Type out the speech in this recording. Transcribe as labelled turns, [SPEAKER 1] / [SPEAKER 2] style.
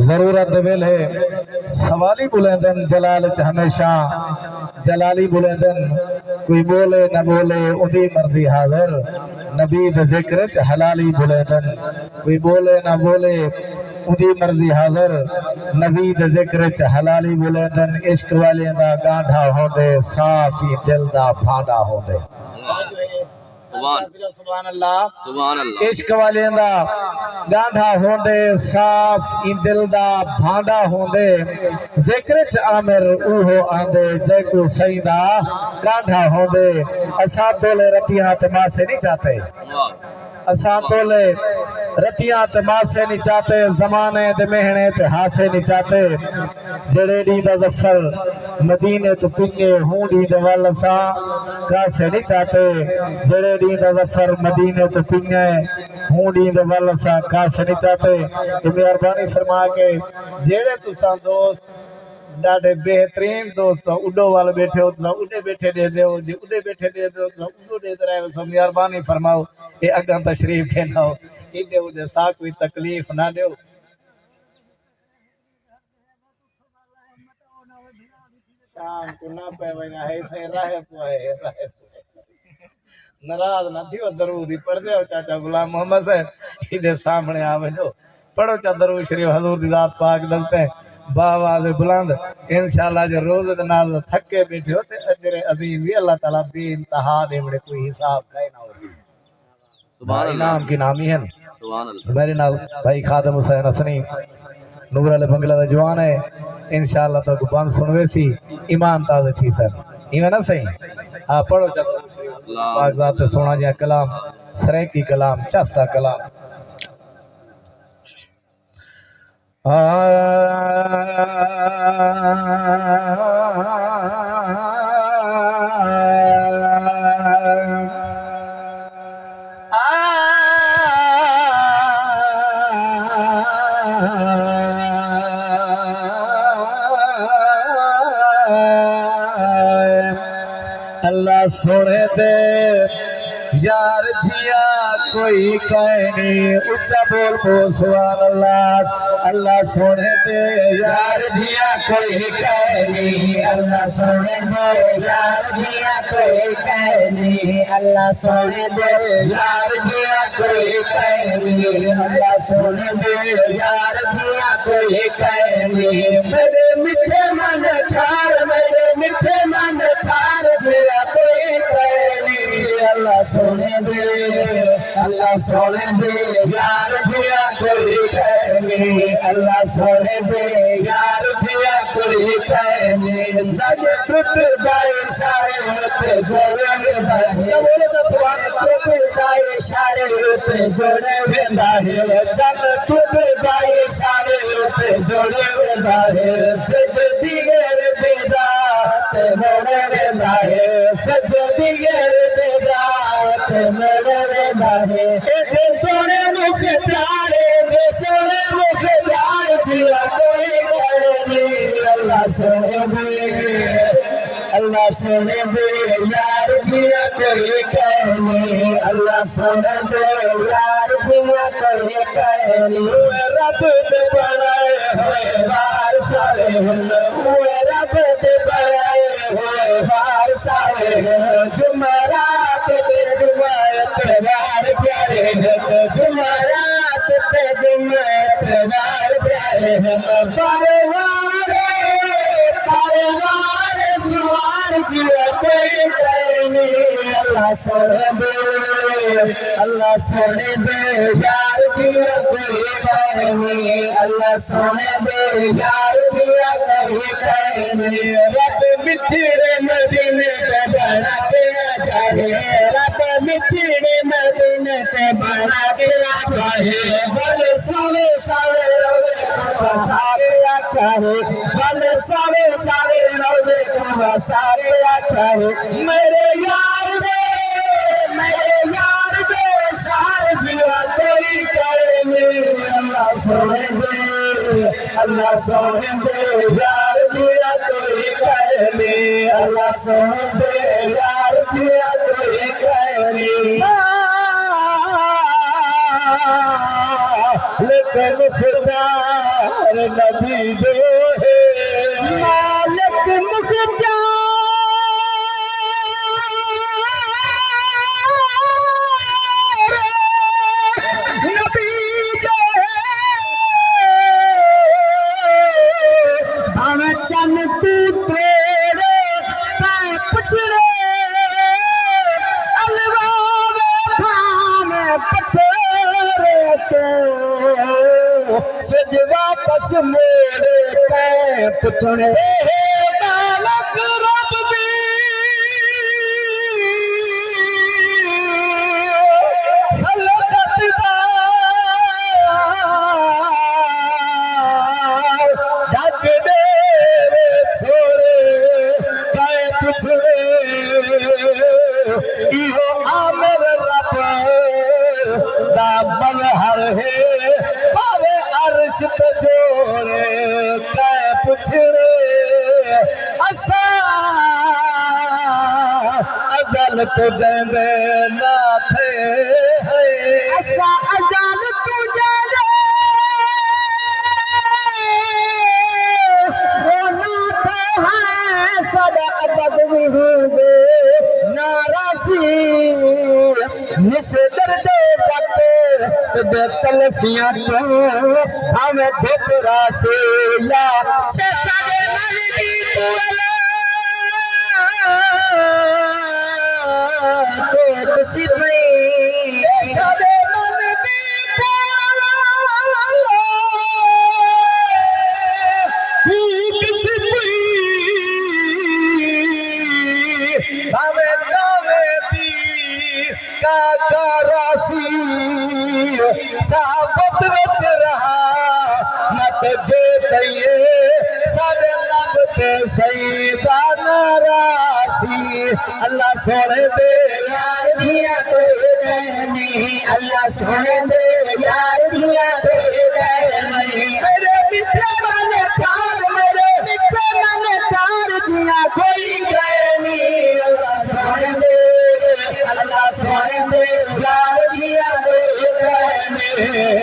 [SPEAKER 1] जरूरत वेल है सवाली बुलंदन जलाल च हमेशा जलाली बुलंदन कोई बोले न बोले उदी मर्जी हाजिर नबी दे जिक्र च हलाली बुलंदन कोई बोले न बोले उदी मर्जी हाजिर नबी दे जिक्र च हलाली बुलंदन इश्क वाले दा गांढा होंदे साफ ही दिल दा फांडा होंदे सुभान अल्लाह इश्क वाले दा गांढा होंदे साफ ई दिल दा भांडा होंदे जिक्र च आमिर उहो आंदे जेको सही दा गांढा होंदे असा तोले रतियां तमाशे नहीं चाहते असा तोले रतियां तमाशे नहीं चाहते जमाने ते मेहने ते हासे नहीं चाहते जड़े डी दा जफर मदीने तो पिने हूंडी दे वल सा कासे नहीं चाहते जड़े डी दा जफर मदीने तो पिने हूंडी दे वल सा कासे नहीं चाहते मेहरबानी फरमा के जेड़े तुसा दोस्त डाडे बेहतरीन दोस्त उडो वाल बैठे हो तो उडे बैठे दे दो जी उडे बैठे दे दो तो उडो दे दे रहे सब मेहरबानी फरमाओ ये अगा तशरीफ के ना हो इधे उधर सा कोई तकलीफ ना दो शाम को ना पे वना है थे रहे पोए नाराज ना थियो दरूद ही पढ़ दे चाचा गुलाम मोहम्मद साहब इधर सामने आवे जो पढ़ो चा दरूद शरीफ हजूर दी जात पाक दलते बावाज बुलंद इंशाअल्लाह जो रोज नाल थके बैठे हो ते अजर अजीम भी अल्लाह ताला बेइंतहा देवड़े कोई हिसाब काई ना हो सुभान अल्लाह नाम की नामी है सुभान अल्लाह मेरे नाल भाई खादम हुसैन हसनी नूर वाले बंगला दा जवान है इंशाअल्लाह तो बंद सुनवे सी ईमान ताज़े थी सर इवे ना सही हां पढ़ो चा पाक जात सोना जा कलाम सरेकी कलाम चस्ता कलाम अल्लाह सोने दे यार जिया कोई कहनी उच्चा बोल बोल सुभान अल्लाह अल्लाह सोने दे यार जिया कोई कहनी अल्लाह सोने दे यार जिया कोई कहनी अल्लाह सोने दे यार जिया कोई कहनी अल्लाह सोने दे यार जिया कोई कहनी मेरे मिठे मन ठार मेरे मिठे मन ठार जिया कोई कहनी अल्लाह सोने दे यार जिया कोई कहनी अल्लाह सोने दे यार जिया कोई कहनी जब टूट गए सारे पे जोड़े बोले तो सुभान अल्लाह टूट गए सारे पे जोड़े वेंदा है जब टूट गए सारे पे जोड़े वेंदा है सजदी गर दे जा ते मोड़े वेंदा है सजदी गर दे जा ते मोड़े वेंदा है ऐसे सोने मुख प्यारे जे सोने मुख प्यार जिया कोई कहनी अल्लाह सोने दे यार जिया कोई कहनी अल्लाह सोने दे यार जिया कोई कहनी रब दे बनाए हुए बार सारे रब दे बनाए हुए बार सारे जुमरात पे जुमात बार प्यारे जुमरात पे जुमात बार प्यारे बारे सवार जिया कोई कहनी अल्लाह सोने दे यार जिया कोई कहनी अल्लाह सोने दे यार जिया कोई कहनी रब मिठड़े मदीने पे बना के चाहे रब मिठड़े मदीने पे बना के चाहे बोले सावे सावे रोजे सारे आखारे बोले सावे सावे रोजे सारे आखारे मेरे यार दे शार जिया कोई कहनी अल्लाह सोने दे यार जिया कोई कहनी अल्लाह सोने दे यार जिया कोई कहनी लेकिन खुदा नबी जो है मालिक मुख्तार नबी जो है भावे चन तू तेरे पुछड़े अलवावे भावे पत्थरे तो सज वापस मोड़े कै पुछड़े मालक रब दी खलकत दा ढक दे छोड़े कै पुछड़े इहो आमिर रब दा मजहर है पावे अर्श पे जोड़े कै पुछड़े असा अजल तो जंदे ना थे असा अजल तो जंदे ना थे सदा अबद विहुदे नारासी निस दर्दे पते बेतलफियां तो हमें धोकरा से या छे सादे मन दी तुअला तो किसी पे सादे मन दी तुअला किसी पे हमें कावे दी का रासी साबत विच रहा मत जे तये साडे लब ते सईदा नारासी अल्लाह सोने दे यार दिया कोई नहीं अल्लाह सोने दे यार दिया कोई नहीं मेरे मिठे वाले तार मेरे मिठे वाले तार दिया कोई नहीं अल्लाह सोने दे यार दिया कोई नहीं